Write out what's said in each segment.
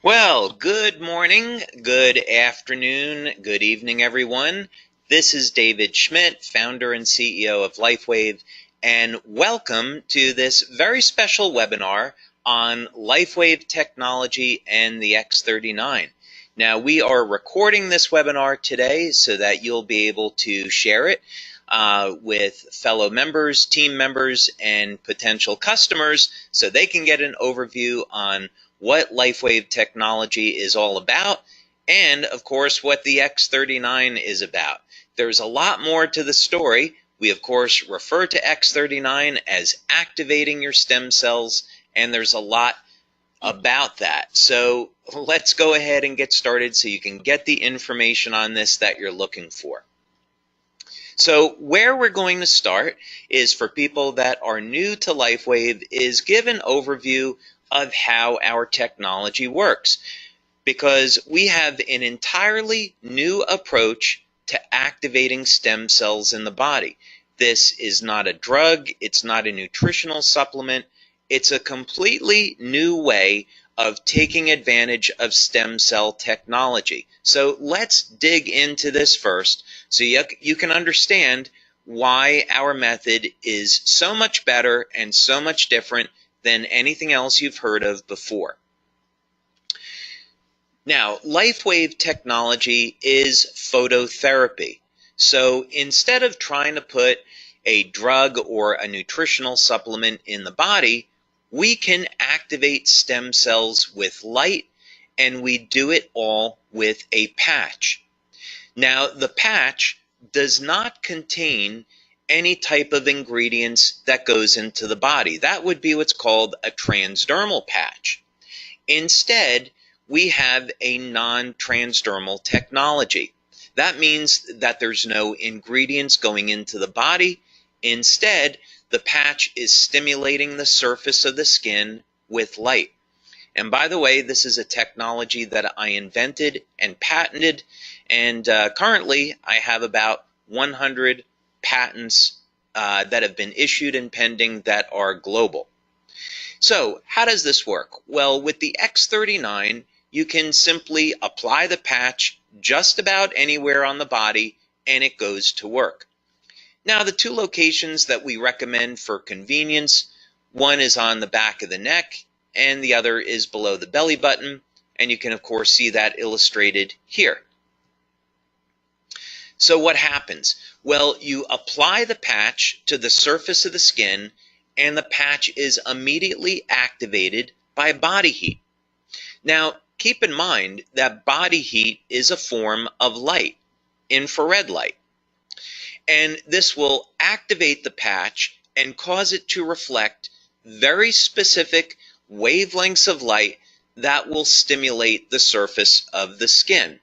Well, good morning, good afternoon, good evening, everyone. This is David Schmidt, founder and CEO of LifeWave, and welcome to this very special webinar on LifeWave technology and the X39. Now, we are recording this webinar today so that you'll be able to share it with fellow members, team members, and potential customers so they can get an overview on what LifeWave technology is all about, and of course what the X39 is about. There's a lot more to the story. We of course refer to X39 as activating your stem cells, and there's a lot about that. So let's go ahead and get started so you can get the information on this that you're looking for. So where we're going to start is for people that are new to LifeWave is give an overview of how our technology works, because we have an entirely new approach to activating stem cells in the body. This is not a drug, it's not a nutritional supplement, it's a completely new way of taking advantage of stem cell technology. So let's dig into this first so you can understand why our method is so much better and so much different than anything else you've heard of before. Now, LifeWave technology is phototherapy. So instead of trying to put a drug or a nutritional supplement in the body, we can activate stem cells with light, and we do it all with a patch. Now, the patch does not contain any type of ingredients that goes into the body. That would be what's called a transdermal patch. Instead, we have a non-transdermal technology. That means that there's no ingredients going into the body. Instead, the patch is stimulating the surface of the skin with light. And by the way, this is a technology that I invented and patented, and currently I have about 100 patents that have been issued and pending that are global. So how does this work? Well, with the X39, you can simply apply the patch just about anywhere on the body and it goes to work. Now, the two locations that we recommend for convenience, one is on the back of the neck and the other is below the belly button, and you can of course see that illustrated here. So what happens? Well, you apply the patch to the surface of the skin and the patch is immediately activated by body heat. Now, keep in mind that body heat is a form of light, infrared light. And this will activate the patch and cause it to reflect very specific wavelengths of light that will stimulate the surface of the skin.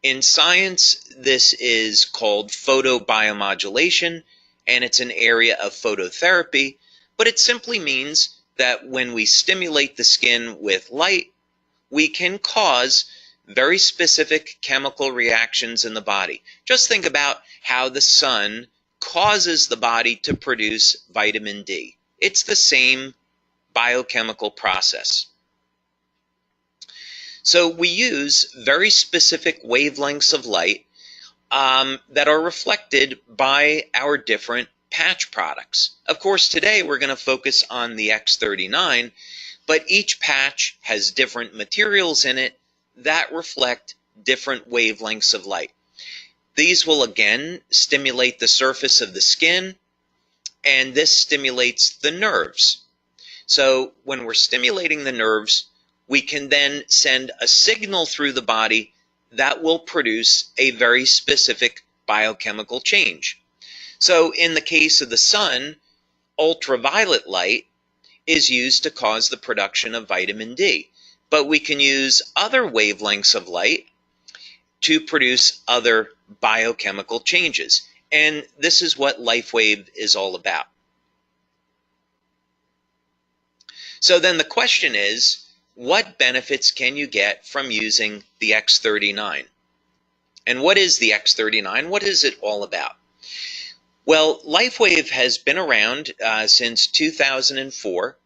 In science, this is called photobiomodulation, and it's an area of phototherapy, but it simply means that when we stimulate the skin with light, we can cause very specific chemical reactions in the body. Just think about how the sun causes the body to produce vitamin D. It's the same biochemical process. So we use very specific wavelengths of light that are reflected by our different patch products. Of course, today we're going to focus on the X39, but each patch has different materials in it that reflect different wavelengths of light. These will again stimulate the surface of the skin, and this stimulates the nerves. So when we're stimulating the nerves, we can then send a signal through the body that will produce a very specific biochemical change. So in the case of the sun, ultraviolet light is used to cause the production of vitamin D. But we can use other wavelengths of light to produce other biochemical changes. And this is what LifeWave is all about. So then the question is, what benefits can you get from using the X39? And what is the X39? What is it all about? Well, LifeWave has been around since 2004,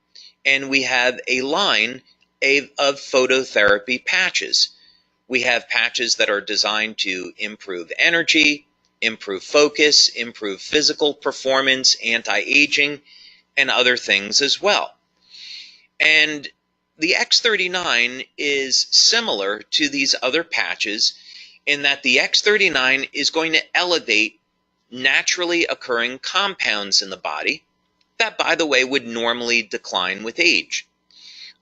and we have a line of phototherapy patches. We have patches that are designed to improve energy, improve focus, improve physical performance, anti-aging, and other things as well. And the X39 is similar to these other patches in that the X39 is going to elevate naturally occurring compounds in the body that, by the way, would normally decline with age.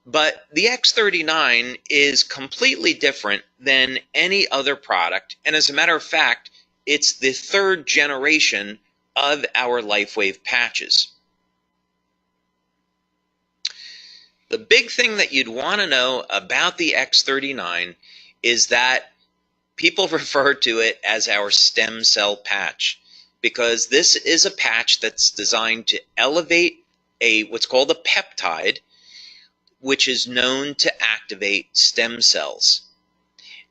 But the X39 is completely different than any other product, and as a matter of fact, it's the third generation of our LifeWave patches. The big thing that you'd want to know about the X39 is that people refer to it as our stem cell patch, because this is a patch that's designed to elevate what's called a peptide, which is known to activate stem cells.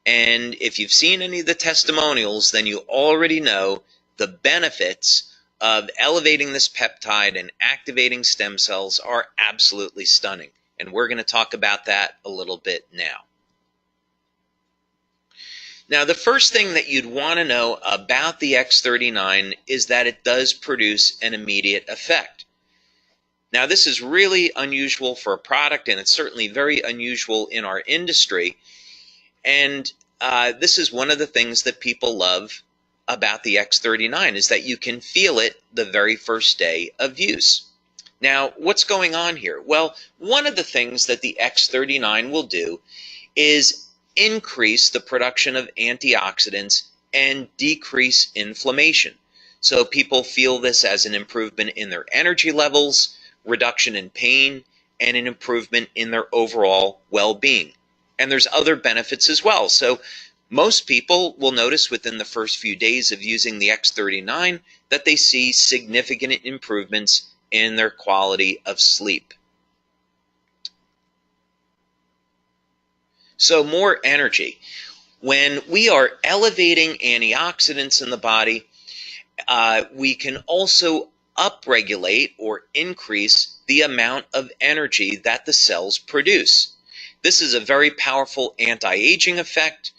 And if you've seen any of the testimonials, then you already know the benefits of elevating this peptide and activating stem cells are absolutely stunning. And we're going to talk about that a little bit now. Now, the first thing that you'd want to know about the X39 is that it does produce an immediate effect. Now, this is really unusual for a product, and it's certainly very unusual in our industry. And this is one of the things that people love about the X39 is that you can feel it the very first day of use. Now, what's going on here? Well, one of the things that the X39 will do is increase the production of antioxidants and decrease inflammation. So people feel this as an improvement in their energy levels, reduction in pain, and an improvement in their overall well-being. And there's other benefits as well. So most people will notice within the first few days of using the X39 that they see significant improvements in their quality of sleep. So more energy. When we are elevating antioxidants in the body, we can also upregulate or increase the amount of energy that the cells produce. This is a very powerful anti-aging effect,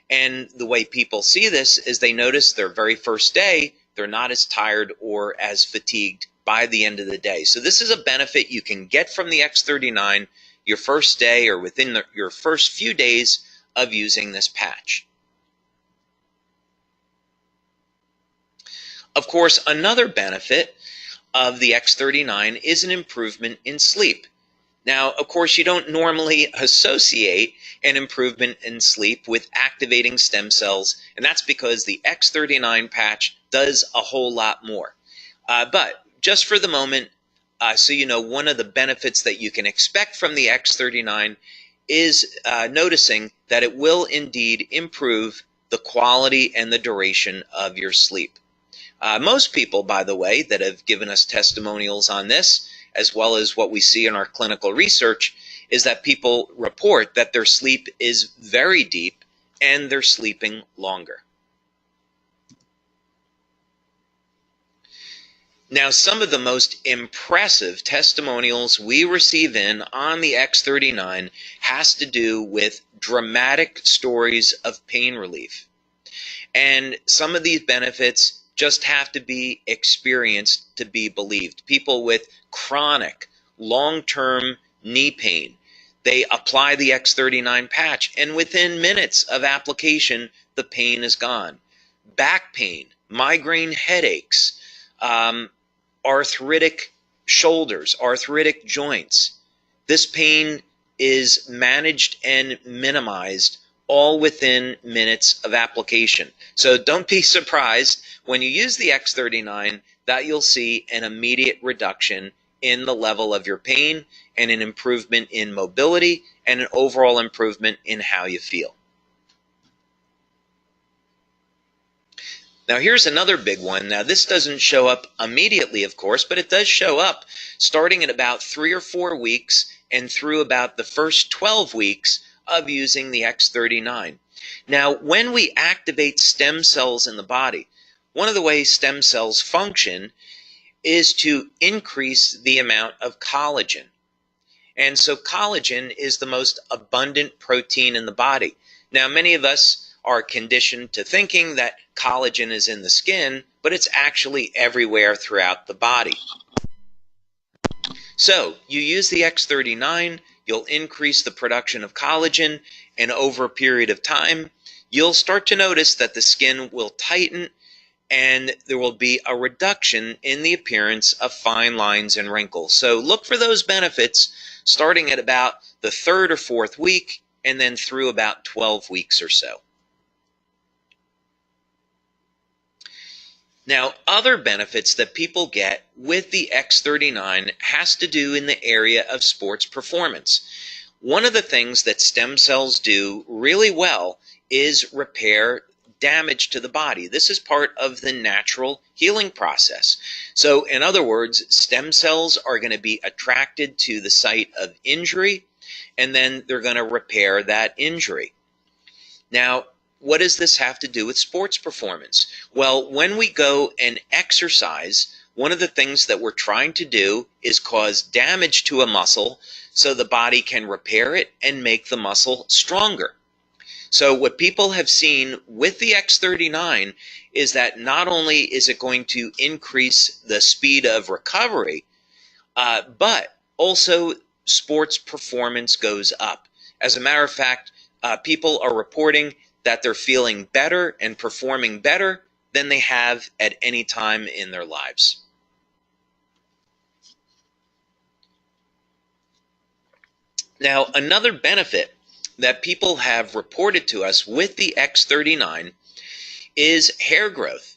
and the way people see this is they notice their very first day, they're not as tired or as fatigued by the end of the day. So this is a benefit you can get from the X39 your first day or within your first few days of using this patch. Of course, another benefit of the X39 is an improvement in sleep. Now, of course, you don't normally associate an improvement in sleep with activating stem cells, and that's because the X39 patch does a whole lot more. But just for the moment, so you know, one of the benefits that you can expect from the X39 is noticing that it will indeed improve the quality and the duration of your sleep. Most people, by the way, that have given us testimonials on this, as well as what we see in our clinical research, is that people report that their sleep is very deep and they're sleeping longer. Now, some of the most impressive testimonials we receive in on the X39 has to do with dramatic stories of pain relief. And some of these benefits just have to be experienced to be believed. People with chronic, long-term knee pain, they apply the X39 patch, and within minutes of application, the pain is gone. Back pain, migraine headaches, arthritic shoulders, arthritic joints. This pain is managed and minimized all within minutes of application. So don't be surprised when you use the X39 that you'll see an immediate reduction in the level of your pain and an improvement in mobility and an overall improvement in how you feel. Now, here's another big one. Now, this doesn't show up immediately, of course, but it does show up starting at about 3 or 4 weeks and through about the first 12 weeks of using the X39. Now, when we activate stem cells in the body, one of the ways stem cells function is to increase the amount of collagen. And so collagen is the most abundant protein in the body. Now, many of us are conditioned to thinking that collagen is in the skin, but it's actually everywhere throughout the body. So you use the X39, you'll increase the production of collagen, and over a period of time, you'll start to notice that the skin will tighten and there will be a reduction in the appearance of fine lines and wrinkles. So look for those benefits starting at about the 3rd or 4th week and then through about 12 weeks or so. Now, other benefits that people get with the X39 has to do in the area of sports performance. One of the things that stem cells do really well is repair damage to the body. This is part of the natural healing process. So, in other words, stem cells are going to be attracted to the site of injury, and then they're going to repair that injury. Now, what does this have to do with sports performance? Well, when we go and exercise, one of the things that we're trying to do is cause damage to a muscle so the body can repair it and make the muscle stronger. So what people have seen with the X39 is that not only is it going to increase the speed of recovery, but also sports performance goes up. As a matter of fact, people are reporting that they're feeling better and performing better than they have at any time in their lives. Now, another benefit that people have reported to us with the X39 is hair growth.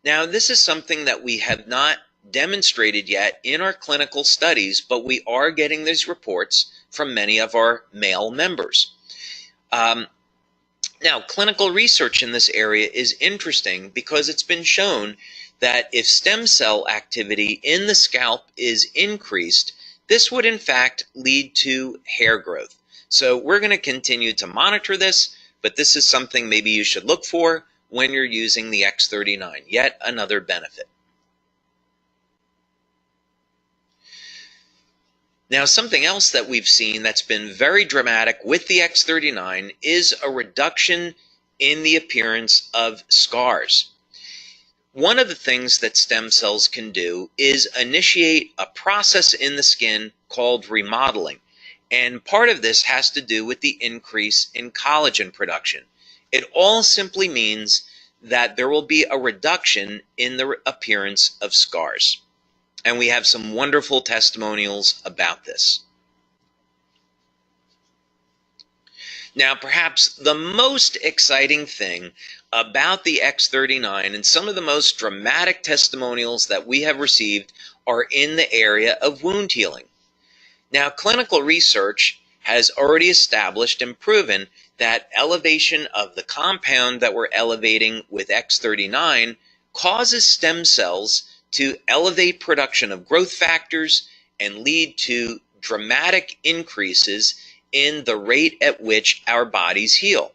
Now, this is something that we have not demonstrated yet in our clinical studies, but we are getting these reports from many of our male members. Now, clinical research in this area is interesting because it's been shown that if stem cell activity in the scalp is increased, this would in fact lead to hair growth. So we're going to continue to monitor this, but this is something maybe you should look for when you're using the X39, yet another benefit. Now, something else that we've seen that's been very dramatic with the X39 is a reduction in the appearance of scars. One of the things that stem cells can do is initiate a process in the skin called remodeling. And part of this has to do with the increase in collagen production. It all simply means that there will be a reduction in the appearance of scars. And we have some wonderful testimonials about this. Now, perhaps the most exciting thing about the X39 and some of the most dramatic testimonials that we have received are in the area of wound healing. Now, clinical research has already established and proven that elevation of the compound that we're elevating with X39 causes stem cells to elevate production of growth factors and lead to dramatic increases in the rate at which our bodies heal.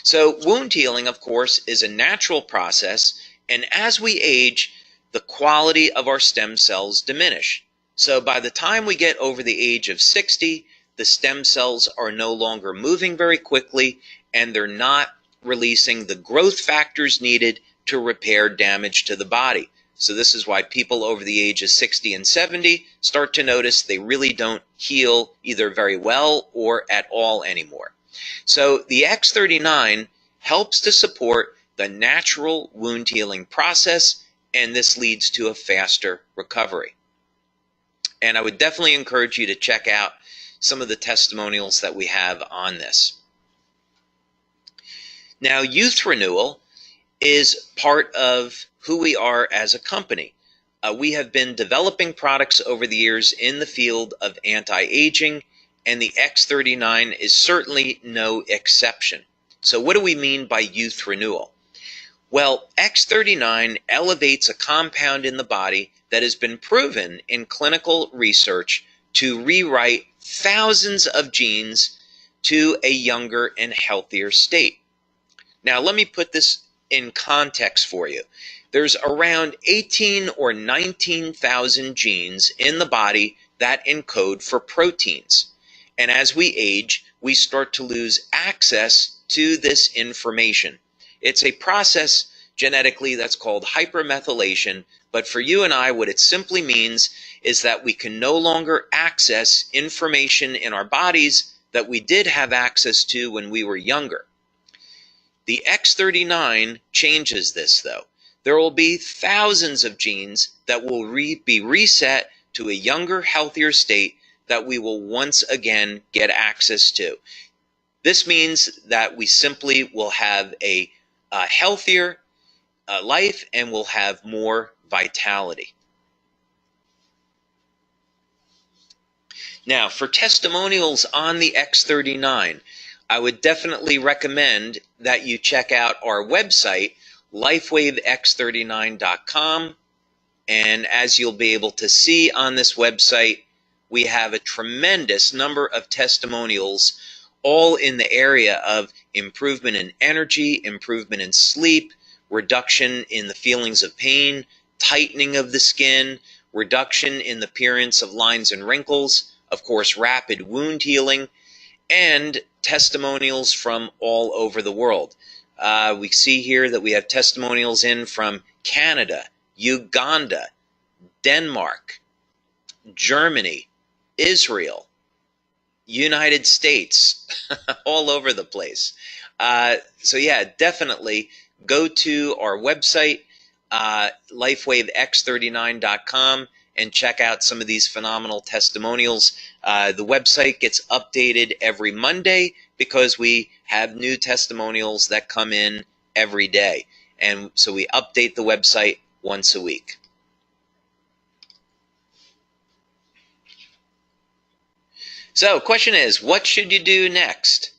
So wound healing, of course, is a natural process, and as we age, the quality of our stem cells diminish. So by the time we get over the age of 60, the stem cells are no longer moving very quickly, and they're not releasing the growth factors needed to repair damage to the body. So this is why people over the age of 60 and 70 start to notice they really don't heal either very well or at all anymore. So the X39 helps to support the natural wound healing process, and this leads to a faster recovery. And I would definitely encourage you to check out some of the testimonials that we have on this. Now, youth renewal is part of who we are as a company. We have been developing products over the years in the field of anti-aging, and the X39 is certainly no exception. So what do we mean by youth renewal? Well, X39 elevates a compound in the body that has been proven in clinical research to rewrite thousands of genes to a younger and healthier state. Now, let me put this in context for you. There's around 18 or 19,000 genes in the body that encode for proteins. And as we age, we start to lose access to this information. It's a process genetically that's called hypermethylation, but for you and I, what it simply means is that we can no longer access information in our bodies that we did have access to when we were younger. The X39 changes this, though. There will be thousands of genes that will be reset to a younger, healthier state that we will once again get access to. This means that we simply will have a healthier life and will have more vitality. Now, for testimonials on the X39, I would definitely recommend that you check out our website, LifeWaveX39.com. And as you'll be able to see on this website, we have a tremendous number of testimonials, all in the area of improvement in energy, improvement in sleep, reduction in the feelings of pain, tightening of the skin, reduction in the appearance of lines and wrinkles, of course, rapid wound healing, and testimonials from all over the world. We see here that we have testimonials in from Canada, Uganda, Denmark, Germany, Israel, United States, all over the place. So yeah, definitely go to our website, LifeWaveX39.com, and check out some of these phenomenal testimonials. The website gets updated every Monday because we have new testimonials that come in every day. And so we update the website once a week. So, question is, what should you do next?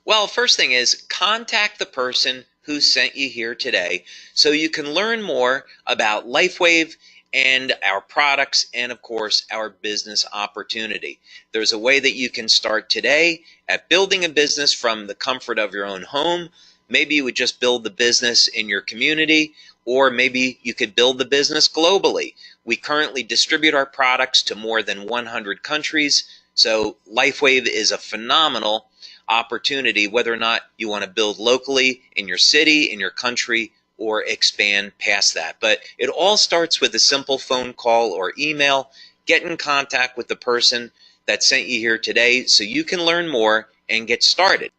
Well, first thing is, contact the person who sent you here today so you can learn more about LifeWave and our products and, of course, our business opportunity. There's a way that you can start today at building a business from the comfort of your own home. Maybe you would just build the business in your community, or maybe you could build the business globally. We currently distribute our products to more than 100 countries, so LifeWave is a phenomenal opportunity, whether or not you want to build locally in your city, in your country, or expand past that. But it all starts with a simple phone call or email. Get in contact with the person that sent you here today so you can learn more and get started.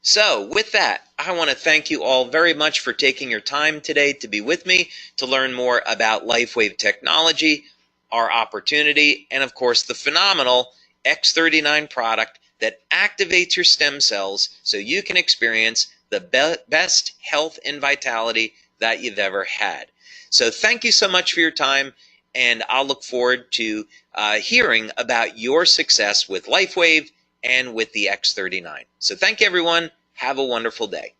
So with that, I want to thank you all very much for taking your time today to be with me to learn more about LifeWave technology, our opportunity, and of course the phenomenal X39 product that activates your stem cells so you can experience the best health and vitality that you've ever had. So thank you so much for your time, and I'll look forward to hearing about your success with LifeWave and with the X39. So thank you, everyone. Have a wonderful day.